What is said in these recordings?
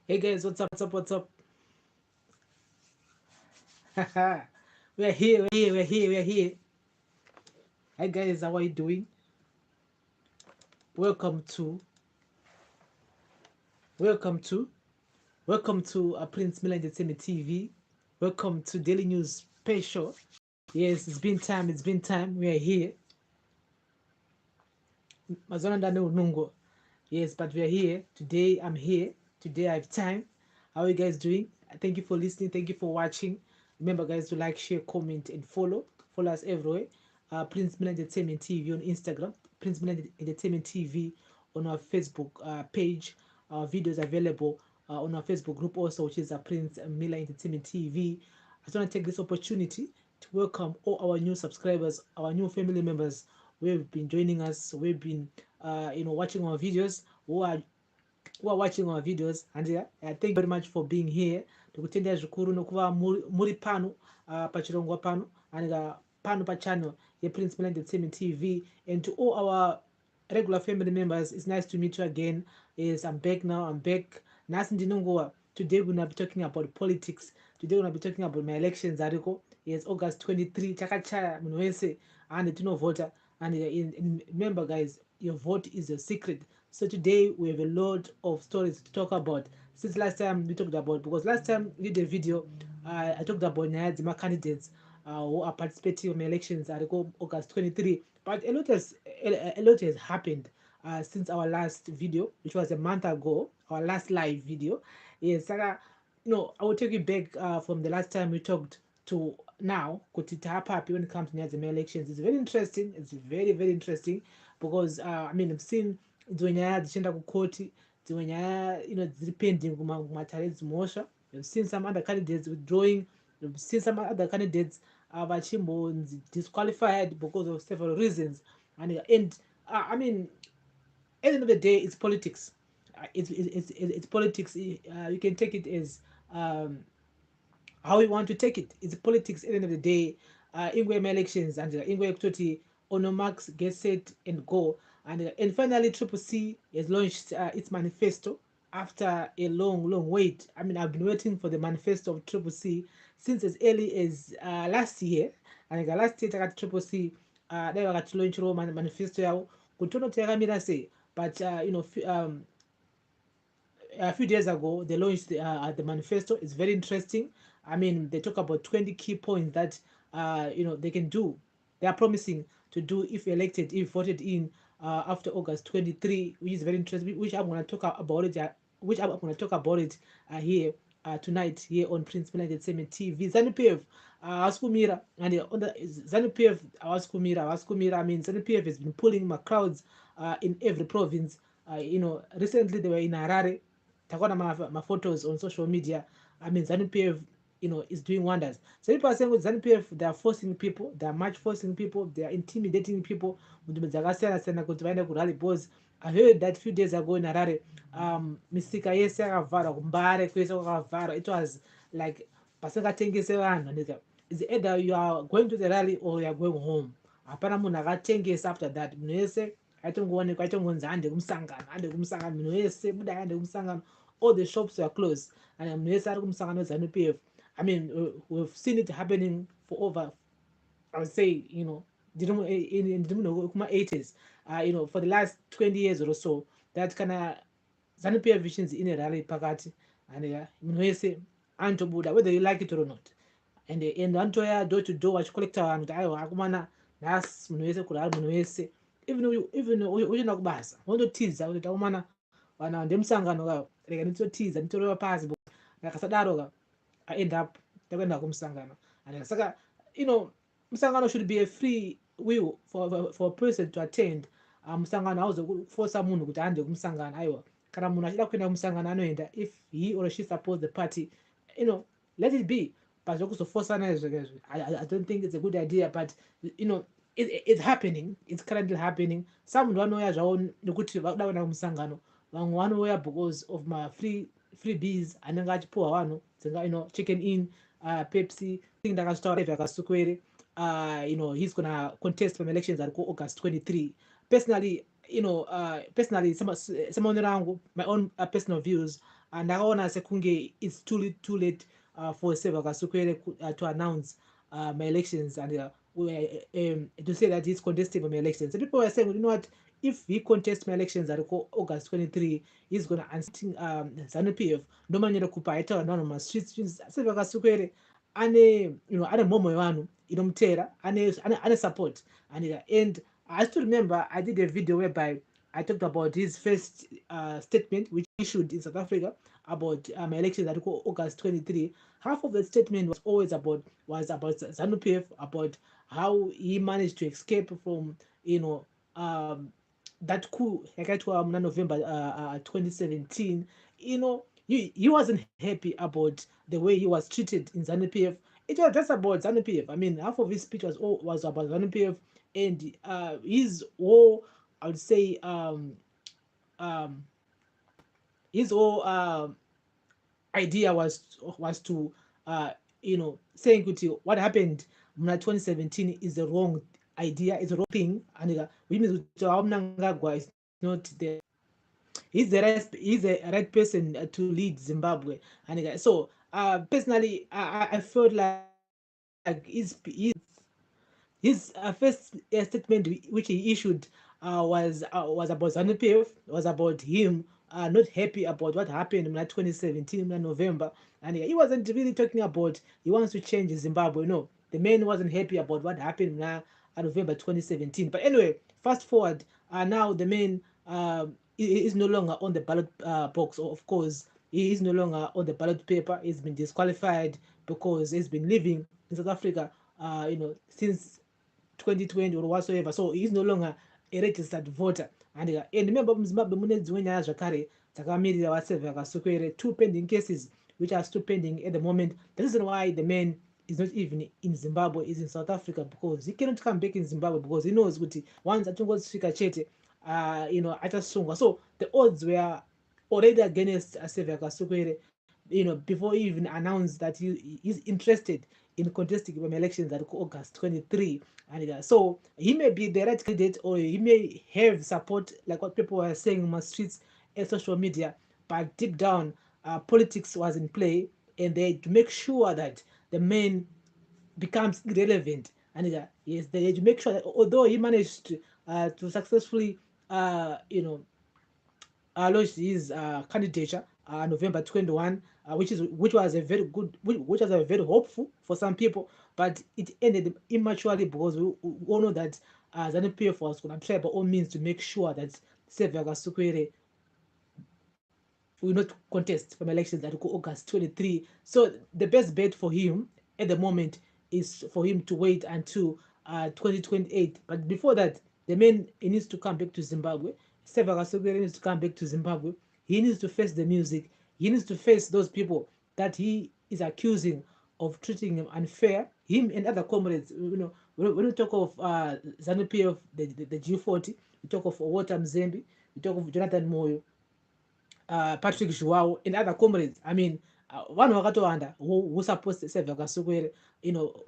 Hey guys, what's up? we're here. Hi guys, how are you doing? Welcome to, welcome to, welcome to Prince Miller Entertainment TV. Welcome to Daily News Special. Yes, it's been time. We are here. Mazonanda no nungo. Yes, but we are here. Today I'm here. Today I have time. How are you guys doing? Thank you for listening. Thank you for watching. Remember, guys, to like, share, comment, and follow. Follow us everywhere. Prince Miller Entertainment TV on Instagram. Prince Miller Entertainment TV on our Facebook page. Our videos available on our Facebook group also, which is Prince Miller Entertainment TV. I just want to take this opportunity to welcome all our new subscribers, our new family members who have been joining us, who have been watching our videos, who are watching our videos, and thank you very much for being here. Tikutendera zvikuru nokuva muri pano pachirongwa pano and pano pachannel yePrince Miller Entertainment TV, and to all our regular family members, it's nice to meet you again. Yes, I'm back now. I'm back. Nasi ndinongowa. Today we're gonna be talking about politics. Today we're gonna be talking about my elections article. Yes, August 23. Chakachaya munwese and tinovota. And remember, guys, your vote is a secret. So today we have a lot of stories to talk about. Since last time we talked about, because last time we did a video, I talked about Nyadzima candidates who are participating in elections at August 23. But a lot has happened since our last video, which was a month ago, our last live video. Yes, Sarah, no, I will take you back from the last time we talked to now. Kutita when it comes to the elections, it's very interesting. It's very interesting because I mean I've seen dzinyaya dzichienda kukoti, dzimwe nyaya dziri pending kumatare dzimosva. We've seen some other candidates withdrawing. We've seen some other candidates vachimbonzi disqualified because of several reasons. And I mean, at the end of the day, it's politics. It's politics. You can take it as um, how we want to take it. It's politics at the end of the day. Ingwe elections and ingwe kutoti Onomax get set and go. And finally, Triple C has launched its manifesto after a long wait. I mean, I've been waiting for the manifesto of Triple C since as early as last year. And last year, Triple C, they were to launch manifesto yao. Kutono yakamira sei. But a few days ago they launched the manifesto. It's very interesting. I mean, they talk about 20 key points that they can do. They are promising to do if elected, if voted in after August 23, which is very interesting. Which I'm going to talk about it. Here tonight here on Prince Miller Entertainment TV. ZANU-PF Askumira and on the ZANU-PF Askumira. I mean, ZANU-PF has been pulling my crowds in every province. Recently they were in Harare. Takaona my photos on social media. I mean, ZANU-PF, is doing wonders. So people are saying with ZANU-PF, they are forcing people, they are much forcing people, they are intimidating people. I heard that few days ago in Harare, misika yese yakavharwa kumbare kwese kwakavharwa. It was like pasingatengese vanhu. It's either you are going to the rally or you are going home. Hapana munhu akatengesa after that. Munhu wese aitongoonekwa aitongonzi hande kumsangano munhu wese buda hande kumsangano. All the shops were closed and munhu wese ari kumusangano weZANU-PF. I mean, we've seen it happening for over, I would say, in the 80s, for the last 20 years or so, that kind of ZANU-PF visions in a rally pakati, and munhu wese antobuda, whether you like it or not. And vantoya door to door vachikolekta vanhu kuti aiwa akomana nhasi munhu wese kurari munhu wese, even uchienda kubasa wondotiza kuti takomana vanhu ndemusangano ka rega nditotiza nditoreva pasi akasadaro ka I end up takuenda kumusangano. And saka musangano should be a free will for a person to attend. Musangano hauzoforsa munhu kuti aende kumusangano. Aiwa, kana munhu achida kuenda kumusangano anoenda if he or she supports the party, let it be. But zokuzoforsana izvezvo, I don't think it's a good idea. But it's happening. It's currently happening. Some vanouya zvavo nekuti vakuda kuenda kumusangano, vamwe vanouya because of my freebies anenge achipuhwa vanhu dzinga chicken in Pepsi thing ndakazvitaura zvakasukwere. He's gonna contest from elections at August 23. Personally, personally, samaonero angu, my own personal views, ndakaona sekunge it's too late for Seva Kasukwere to announce my elections and to say that he's contesting for my elections. So people were saying, you know what, if he contests my elections at August 23, he's gonna unseat ZANU-PF. No man kupa aita vanhu mumastreets. Seva Kasukwere ane momo yevanhu inomutera, ane support. And I still remember I did a video whereby I talked about his first statement, which he issued in South Africa about elections that August 23. Half of the statement was always about ZANU-PF, about how he managed to escape from that coup like November 2017. He wasn't happy about the way he was treated in ZANU-PF. It was just about ZANU-PF. I mean, half of his speech was about ZANU-PF, and his whole, I would say, um, his whole idea was to saying what happened in 2017 is the wrong idea, is the wrong thing, and which means Mnangagwa is not he's the right person to lead Zimbabwe. And so personally, I felt like his first statement which he issued was about ZANU-PF, was about him not happy about what happened in 2017 in November. And he wasn't really talking about he wants to change Zimbabwe. No, the man wasn't happy about what happened in November 2017. But anyway, fast forward, now the man is no longer on the ballot box. Of course, he is no longer on the ballot paper. He's been disqualified because he's been living in South Africa, since 2020 or whatsoever. So he's no longer a registered voter. And remember, muzimbabwe mune dzimwe nyaya zvakare dzakamirira vaSeva Kasukwere, two pending cases which are still pending at the moment. The reason why the man is not even in Zimbabwe, is in South Africa, because he cannot come back in Zimbabwe because he knows kuti once atongosvika chete achasungwa. So the odds were already against Seva Kasukwere, before he even announced that he is interested in contesting elections at August 23. And so he may be the right candidate, or he may have support, like what people were saying on the streets and social media, but deep down, politics was in play, and they had to make sure that the man becomes irrelevant. And yes, they had to make sure that although he managed to successfully, launched his candidature November 21, which was a very good, which was a very hopeful for some people, but it ended immaturely because we all know that ZANU-PF was going to try by all means to make sure that Seva Kasukwere will not contest from elections at August 23. So the best bet for him at the moment is for him to wait until 2028. But before that, the man, he needs to come back to Zimbabwe. Seva Kasukwere needs to come back to Zimbabwe. He needs to face the music. He needs to face those people that he is accusing of treating him unfair. Him and other comrades, when we talk of ZANU-PF, the G40, we talk of Walter Mzembe, we talk of Jonathan Moyo, Patrick Joao, and other comrades. I mean, one wakatowanda who supposed to Seva Kasukwere,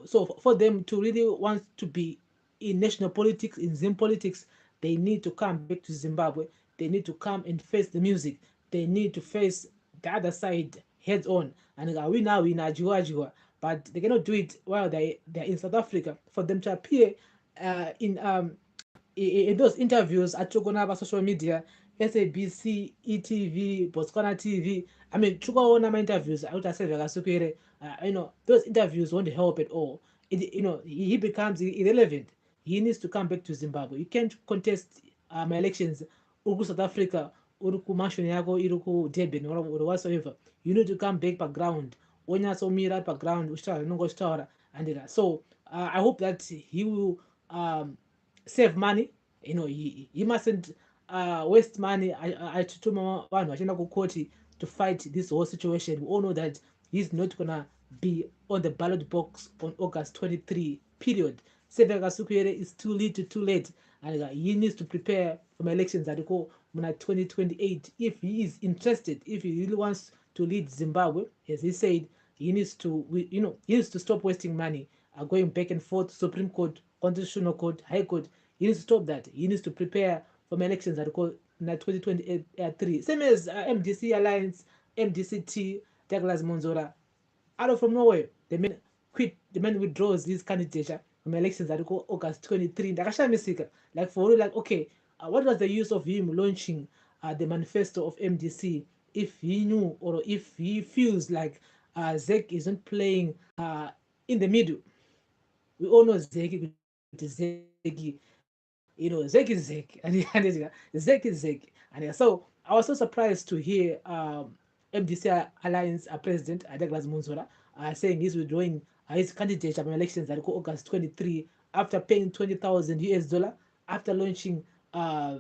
so for them to really want to be in national politics, in Zim politics, they need to come back to Zimbabwe. They need to come and face the music. They need to face the other side heads on. And we now in Ajiwa, but they cannot do it while they're in South Africa. For them to appear in those interviews at Chokonaba social media, SABC, ETV, Botswana TV. I mean, Chukaona interviews out of Seva Kasukwere. Those interviews won't help at all. He becomes irrelevant. He needs to come back to Zimbabwe. You can't contest elections in South Africa or mansion yako iri ku Durban or whatsoever. You need to come back background. Onyasomira background uchitaura nongochitaura and so I hope that he will save money. He mustn't waste money achituma vanhu vachienda kukoti to fight this whole situation. We all know that he's not gonna be on the ballot box on August 23, period. Seva Kasukwere is too late, and he needs to prepare for my elections that go in 2028. If he is interested, if he really wants to lead Zimbabwe, as he said, he needs to stop wasting money going back and forth, Supreme Court, Constitutional Court, High Court. He needs to stop that. He needs to prepare for my elections that go in 2023. Same as MDC Alliance, MDCT, Douglas Monzora, out of from nowhere, the man withdraws his candidature from elections that go August 23. Like for real, like, okay, what was the use of him launching the manifesto of MDC if he knew or if he feels like Zek isn't playing in the middle? We all know Zeki, Zeki is Zeki, Zeki is Zeki. And so I was so surprised to hear MDC Alliance President Douglas Munzora saying he's withdrawing his candidature from elections that go August 23 after paying 20,000 US dollar after launching uh,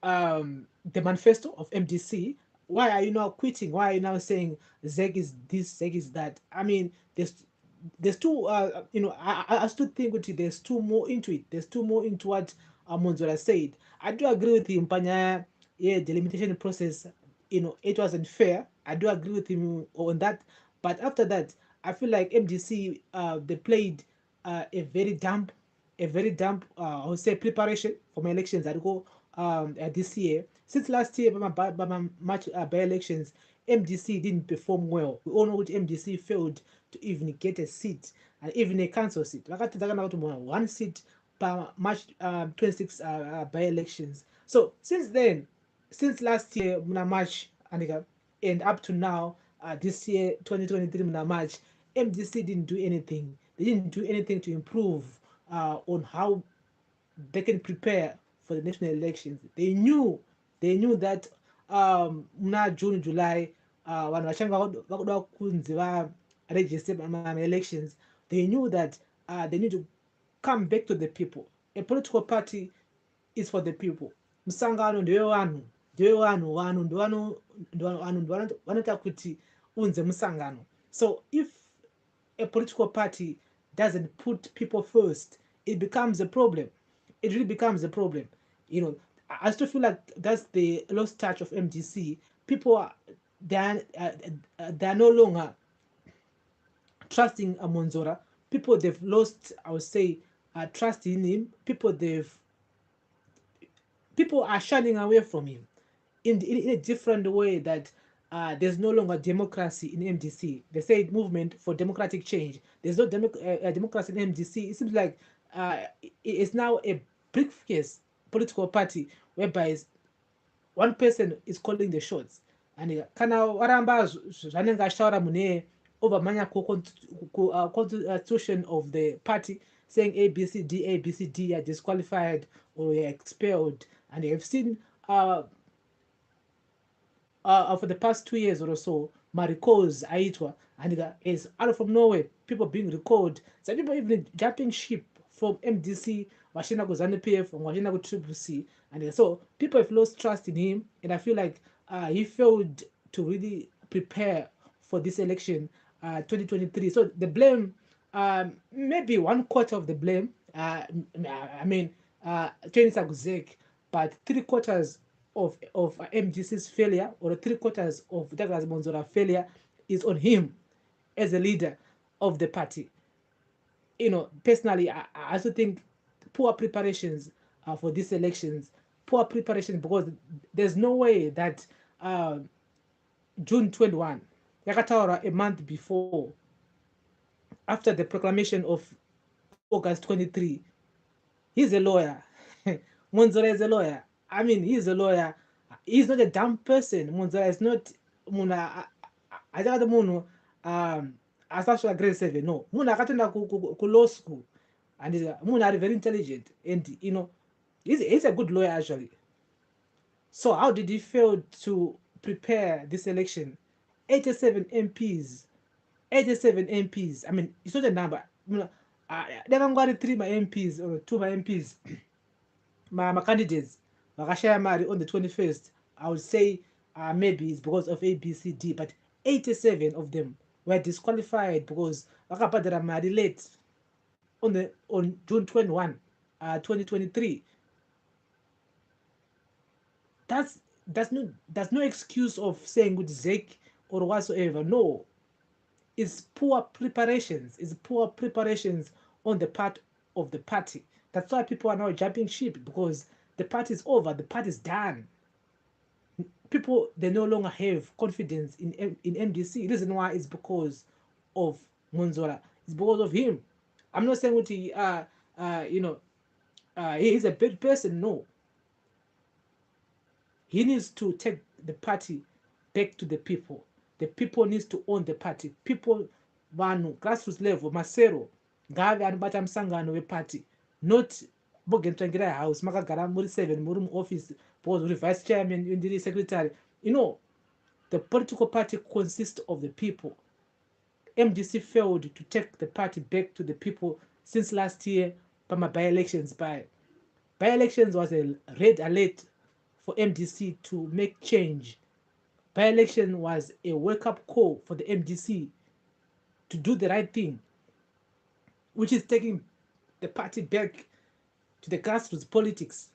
the manifesto of MDC. Why are you now quitting? Why are you now saying Zeg is this, Zeg is that? I mean, there's two. I still think with it, there's two more into it. There's two more into what Monzora said. I do agree with him. Panya, yeah, the limitation process, it wasn't fair. I do agree with him on that. But after that, I feel like MDC, they played a very damp, I would say, preparation for my elections that go this year. Since last year, by my March by-elections, MDC didn't perform well. We all know which MDC failed to even get a seat, and even a council seat. One seat per March 26 by-elections. So since then, since last year, March, and up to now, this year, 2023, March, MDC didn't do anything. They didn't do anything to improve on how they can prepare for the national elections. They knew that June, July, vanhu vachanga vakuda kunzi varegister elections. They knew that they need to come back to the people. A political party is for the people. Musangano ndewevanhu vanhu vanoita kuti unze musangano. So if a political party doesn't put people first, it becomes a problem. It really becomes a problem. You know, I still feel like that's the lost touch of MDC. People are they are no longer trusting Monzora. People they've lost, I would say, trust in him. People are shining away from him in a different way that there's no longer democracy in MDC. They say movement for democratic change. There's no democracy in MDC. It seems like it's now a briefcase political party whereby one person is calling the shots. And kana waramba zvanenge achitaura mune overmanya constitution of the party saying ABCD are disqualified or expelled. And you have seen for the past 2 years or so, my recalls aitwa, and is out from nowhere, people being recalled. Some people even jumping ship from MDC, washina go ZANU-PF, washina go Triple C, and so people have lost trust in him, and I feel like he failed to really prepare for this election, 2023. So the blame, maybe 1/4 of the blame, I mean, 20 Zek, but 3/4 of MGC's failure, or 3/4 of Douglas Monzora failure, is on him as a leader of the party. Personally, I also think poor preparations for these elections, poor preparation, because there's no way that June 21, yakataura a month before, after the proclamation of August 23, he's a lawyer. Monzora is a lawyer. I mean, he's a lawyer. He's not a dumb person. Monzora is not muna. I don't know. As actually grade 7. No, muna akatenda ku law school, and muna are very intelligent, and he's a good lawyer actually. So how did he fail to prepare this election? 87 MPs. 87 MPs. I mean, it's not a number. Never got 3 my MPs or 2 my MPs. my candidates vakashaya mari on the 21st. I would say maybe it's because of ABCD, but 87 of them were disqualified because vakabhadhara mari late on June 21, 2023. That's no excuse of saying good Zek or whatsoever. No, it's poor preparations. It's poor preparations on the part of the party. That's why people are now jumping ship, because the party is over. The party is done. people, they no longer have confidence in MDC. The reason why is because of Monzora. It's because of him. I'm not saying what he he is a bad person. No, he needs to take the party back to the people. The people needs to own the party. People, vanhu grassroots level, masero ngave anobata musangano weparty, not bogentsvangira house makagara muri 7 muri muoffice because uri vice chairman ndiri secretary. The political party consists of the people. MDC failed to take the party back to the people since last year. By-elections by-elections was a red alert for MDC to make change. By-election was a wake-up call for the MDC to do the right thing, which is taking the party back to the grassroots politics,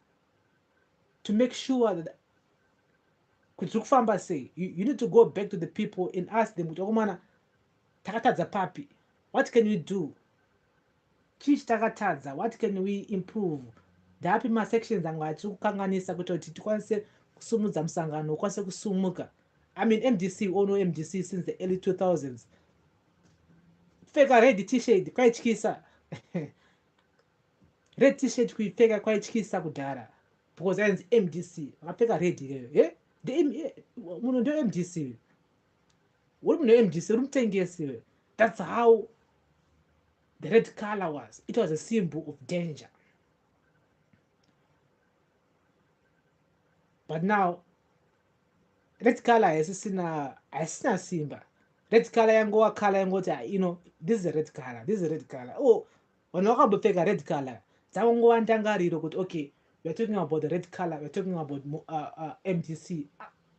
to make sure that you need to go back to the people and ask them, papi, what can we do? What can we improve? Ndapi ma-sections anga atikukanganisa kuti tikwanise kusumudza musangano ukwanise kusumuka. I mean, MDC, all know MDC since the early 2000s. Pfeka red t-shirt kwaityisa. Red t-shirt kuipfeka kwaityisa kudhara because ainzi MDC. Vakapfeka red iyoyo. Munhu ndio MDC. Uri munhu MDC, uri mutengesi. That's how the red color was. It was a symbol of danger. But now, red color haisina simba. Red color yangova color yangoti, this is a red color, this is a red color. Oh, vanhu vakambopfeka red color. Dzavangova ndangariro kuti okay, we're talking about the red color, we're talking about MDC.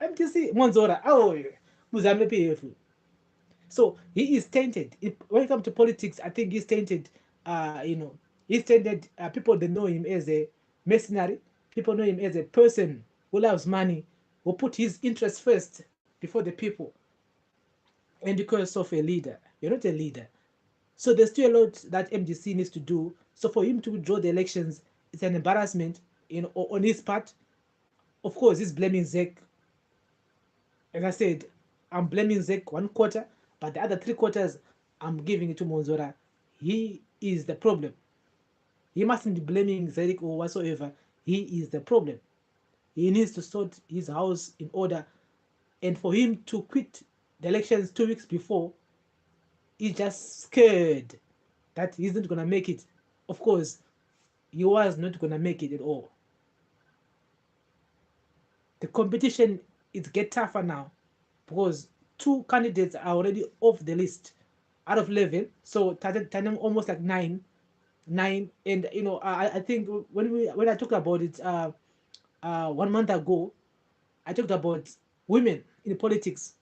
MDC, Monzora, muzame PF. So he is tainted. When it comes to politics, I think he's tainted. He's tainted. People, they know him as a mercenary. People know him as a person who loves money, who put his interests first before the people. And because of a leader, you're not a leader. So there's still a lot that MDC needs to do. So for him to withdraw the elections, it's an embarrassment, on his part. Of course, he's blaming Zek. As I said, I'm blaming Zek 1 quarter, but the other 3 quarters, I'm giving it to Monzora. He is the problem. He mustn't be blaming Zek or whatsoever. He is the problem. He needs to sort his house in order. And for him to quit the elections 2 weeks before, he's just scared that he isn't going to make it. Of course, he was not going to make it at all. The competition is get tougher now because 2 candidates are already off the list out of 11. So Tanam almost like 9. And I think when I talked about it 1 month ago, I talked about women in politics.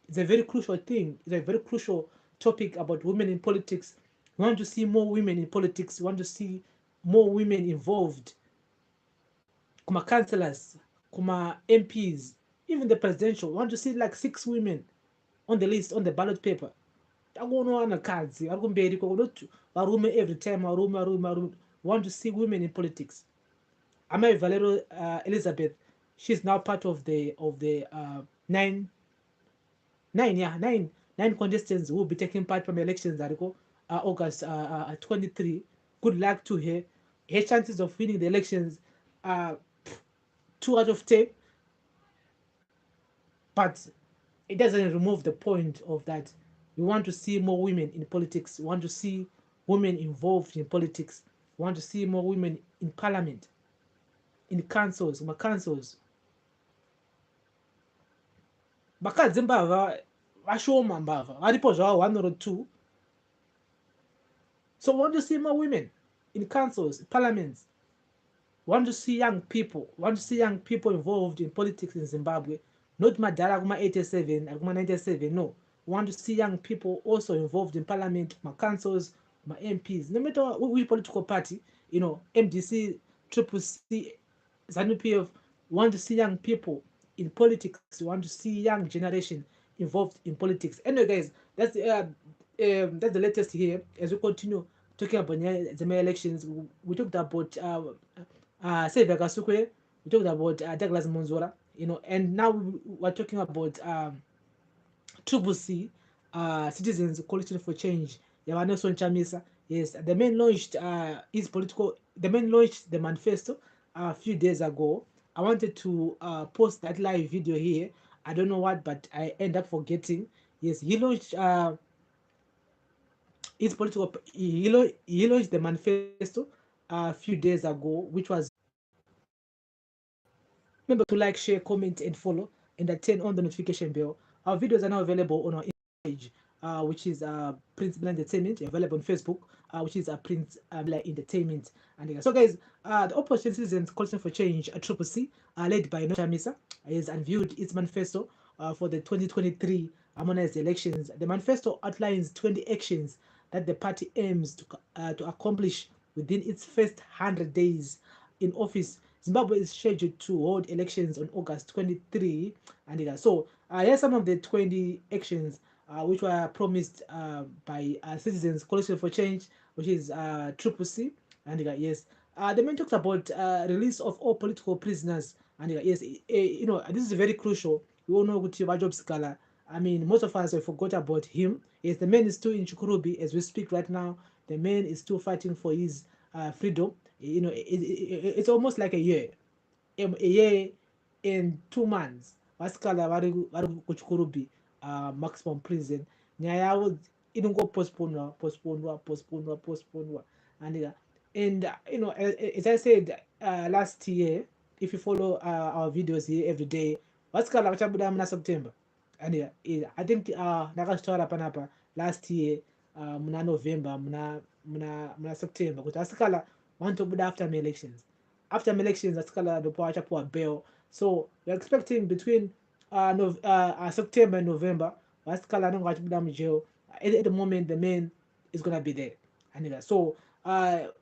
It's a very crucial thing. It's a very crucial topic about women in politics. We want to see more women in politics. We want to see more women involved. Kuma councillors, kuma MPs, even the presidential. We want to see like 6 women on the list, on the ballot paper. Varume every time, varume. We want to see women in politics. Amai Valero Elizabeth, she's now part of the 9 contestants who will be taking part from elections August 23. Good luck to her. Her chances of winning the elections are 2 out of 10. But it doesn't remove the point of that. We want to see more women in politics. We want to see women involved in politics. We want to see more women in parliament, in councils, my councils. Bakadzi mbava vashoma mbava varipo zvavo 1 or 2. So we want to see more women in councils, parliaments. We want to see young people. We want to see young people involved in politics in Zimbabwe. Not madara kuma 87, kuma 97. No, we want to see young people also involved in parliament, my councils, my MPs. No matter which political party, MDC, Triple C, ZANU-PF, we want to see young people in politics. We want to see young generation involved in politics. Anyway, guys, that's the latest here. As we continue talking about the May elections, we talked about Sylvia Kasukwe, we talked about Douglas Monzora. And now we're talking about Triple C, Citizens Coalition for Change, Nelson Chamisa. Yes, the man launched the man launched the manifesto a few days ago. I wanted to post that live video here. I don't know what, but I end up forgetting. Yes, he launched he launched the manifesto a few days ago, which was remember to like, share, comment, and follow, and turn on the notification bell. Our videos are now available on our page, which is Prince Miller Entertainment, available on Facebook, which is Prince Miller Entertainment. And so, guys, the Opportunities and Coalition for Change, Triple C, led by Nocha Misa, has unveiled its manifesto for the 2023 harmonized elections. The manifesto outlines 20 actions that the party aims to accomplish within its first 100 days in office. Zimbabwe is scheduled to hold elections on August 23, and here's some of the 20 actions which were promised by Citizens Coalition for Change, which is Triple C, and yes, the man talked about release of all political prisoners, and yes, this is very crucial. We all know Kutiba Job Scala. I mean, most of us have forgot about him. Yes, the man is still in Chukurubi as we speak right now. The man is still fighting for his freedom. It's almost like a year and 2 months vasikala vari kuchikurubi maximum prison. Nyaya yavo inongopostponwa and as I said last year, if you follow our videos here every day, vasikala vachabuda muna September. And I think ndakazvitaura panapa last year muna November muna September kuti vasikala vanotobuda after elections asikala ndopo achapuwa bail. So we're expecting between September and November vasikala anonge achibuda mujail. At the moment the man is gonna be there. And so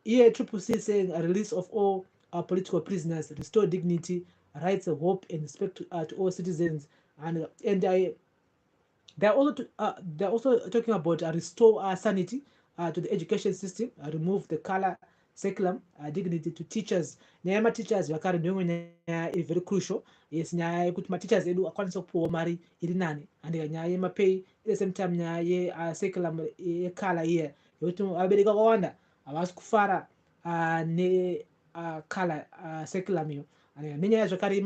here Triple C is saying a release of all political prisoners, restore dignity, rights of hope, and respect to all citizens. And they're also talking about restore sanity to the education system, remove the color curriculum, dignity to teachers. Nyaya yemateachers vakare ndiyo nyaya iri very crucial. Yes, nyaya yekuti mateachers edu akwanise kupuwa mari iri nani, and nyaya yemapay, at the same time nyaya yecurriculum yekala iye yekuti vabereki vakawanda havasi kufara nekala curriculum iyo. Nenyaya zvakare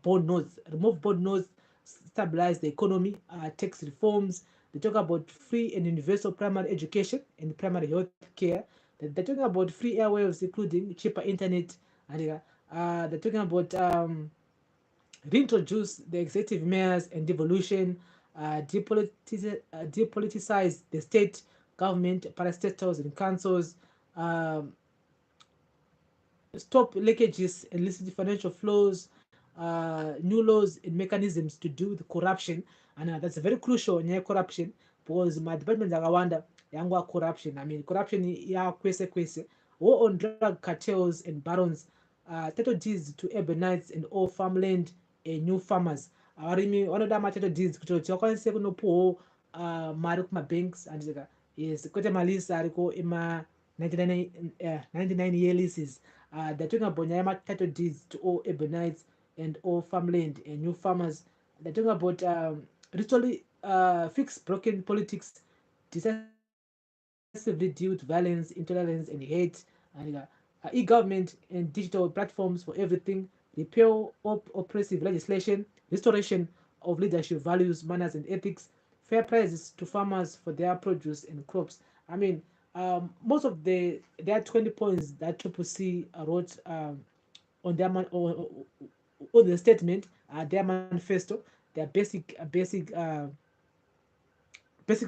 board notes, remove board notes, stabilize the economy, tax reforms. They talk about free and universal primary education and primary health care. They're talking about free airwaves, including cheaper internet. And they're talking about reintroduce the executive mayors and devolution, depoliticize the state government, parastatals and councils, stop leakages and illicit financial flows, new laws and mechanisms to do with corruption. And that's very crucial in corruption, because my department akawanda yangwa corruption. I mean, corruption ya kwese war on drug cartels and barons, title deeds to urbanites and all farmland and new farmers. Avarimi vanoda title deeds kuti vakwanise kunopuwawo mari kumabanks. And yes, kwete malisi ariko ima 99 year leases. They're talking about nyaya title deeds to all urbanites and all farmland and new farmers. They're talking about literally fix broken politics, decisively deal with violence, intolerance, and hate, and e-government and digital platforms for everything, repeal oppressive legislation, restoration of leadership values, manners, and ethics, fair prices to farmers for their produce and crops. I mean, most of there are 20 points that Triple C wrote on their on the statement, their manifesto, their basic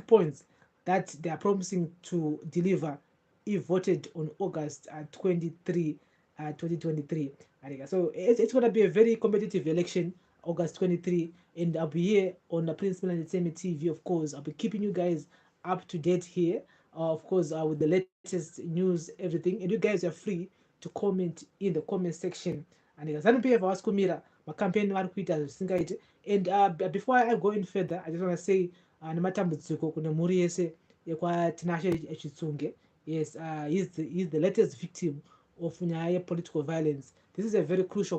points that they are promising to deliver if voted on August 23, 2023. So it's going to be a very competitive election, August 23, and I'll be here on the Prince Miller Entertainment TV, of course. I'll be keeping you guys up to date here, of course, with the latest news, everything. And you guys are free to comment in the comment section. And my campaign and before I go in further, I just want to say nematambudziko kune mhuri yese yekwatinashe echitsunge. Yes, he's the latest victim of nyaya political violence. This is a very crucial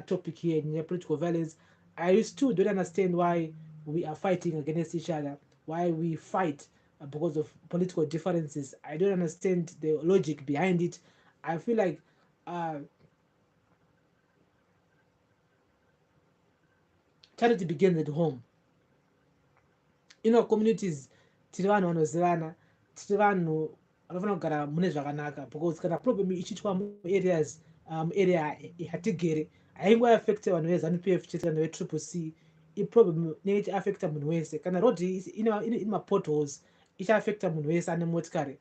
topic here in political violence. I still don't understand why we are fighting against each other, why we fight because of political differences. I don't understand the logic behind it. I feel like uh, charity begins at home. Communities tiri vanhu vanozivana, tiri vanhu vanofanira kugara mune zvakanaka, because kana problem ichiitwa muareas muarea yatigere haingoafecta vanhu veZANU PF chete kana vetriple C. Iproblem inenge ichiafecta munhu wese. Kana road ine mapotholes ichiafecta munhu wese ane motikari,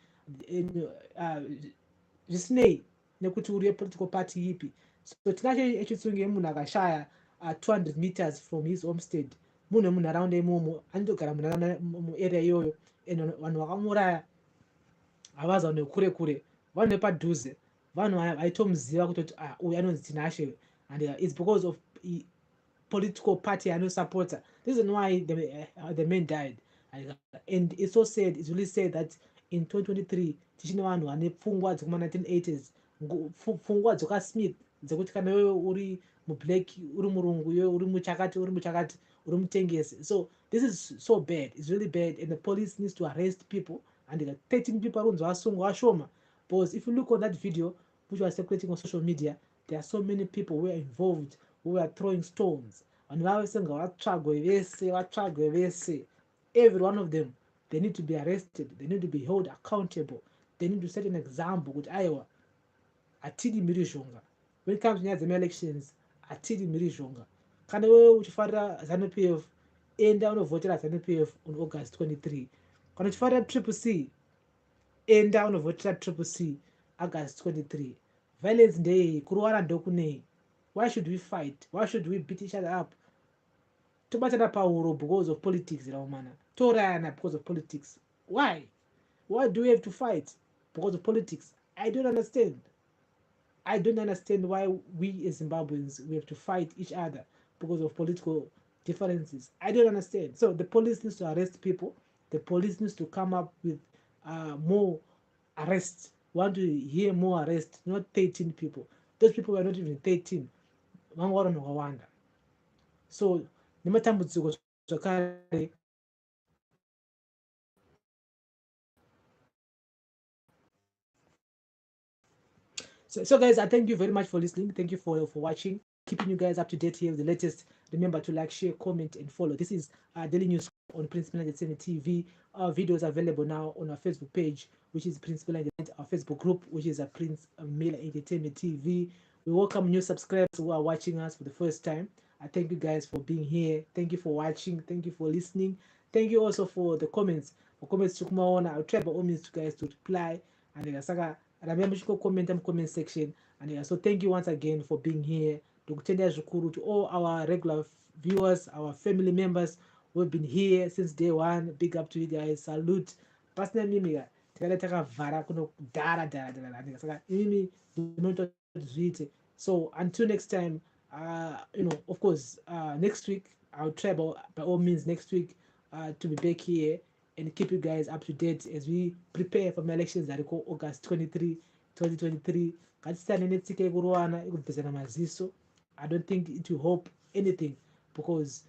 zvisinei nekuti uri political party ipi. So tinacho echitsunge munhu akashaya 200 meters from his homestead, munhu wemunharaunda imomo anotogara muarea iyoyo, and vanhu vakamuraya havazi vanhu vekure kure, vanhu vepadhuze, vanhu vaitomuziva kutoti uyu anonzi tinashe, and it's because of political party anosupporta. This is why the man died. And it's so sad, it's really sad that in 2023 tichine vanhu vane pfungwa dzekuma 1980s, pfungwa dzokasmith dzekuti kana wewe uri mublack, uri murungu, iwe uri muchakati, uri mutengesi. So this is so bad, it's really bad, and the police needs to arrest people, and 13 people arunzi vasungwa vashoma. Because if you look on that video which was circulating on social media, there are so many people who were involved, who were throwing stones. Vanhu vavesenga vatsvagwe vese, every one of them, they need to be arrested, they need to be held accountable, they need to set an example kuti aiwa hatidi mhiri zhonga. When it comes to nyaya dzema-elections, hatidi mhiri zhonga. Kana wewe uchifarira ZANU PF, enda unovhotera ZANU PF on August 23. Kana uchifarira triple C, enda unovhotera triple C August 23. Violence ndei, kurwara ndokunei. Why should we fight? Why should we beat each other up? Tobatana pauro because of politics, Raumana. Torana because of politics. Why? Why do we have to fight because of politics? I don't understand. I don't understand why we as Zimbabweans, we have to fight each other because of political differences. I don't understand. So the police needs to arrest people. The police needs to come up with more arrests. We want to hear more arrests, not 13 people. Those people were not even 13. So nematambudziko zvakare So guys, I thank you very much for listening. Thank you for watching. Keeping you guys up to date here with the latest. Remember to like, share, comment, and follow. This is daily news on Prince Miller Entertainment TV. Our videos are available now on our Facebook page, which is Prince Miller Entertainment, our Facebook group, which is Prince Miller Entertainment TV. We welcome new subscribers who are watching us for the first time. I thank you guys for being here. Thank you for watching. Thank you for listening. Thank you also for the comments. For comments, I'll try by all means to guys to reply. And remember to comment in the comment section. And so thank you once again for being here. To all our regular viewers, our family members who have been here since day one. Big up to you guys. Salute. Personally, so until next time, of course, next week I'll try by all means next week to be back here and keep you guys up to date as we prepare for my elections that go August 23, 2023. I don't think it will help anything because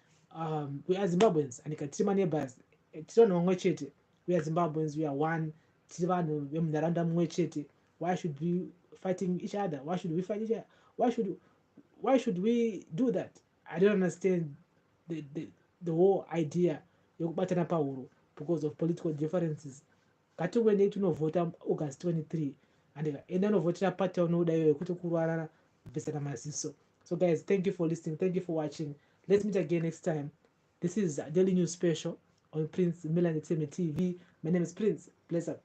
we are Zimbabweans and tiri neighbors. We are Zimbabweans, we are one. Why should we fighting each other? Why should we fight each other? Why should we do that? I don't understand the whole idea yokubatana pauro because of political differences. Ngatiende tinovhota August 23 and enda unovhotera party unoda iyoyo kuti kurwarana kubvisana maziso. So guys, thank you for listening, thank you for watching. Let's meet again next time. This is a daily news special on Prince Miller Entertainment TV. My name is Prince. Bless up.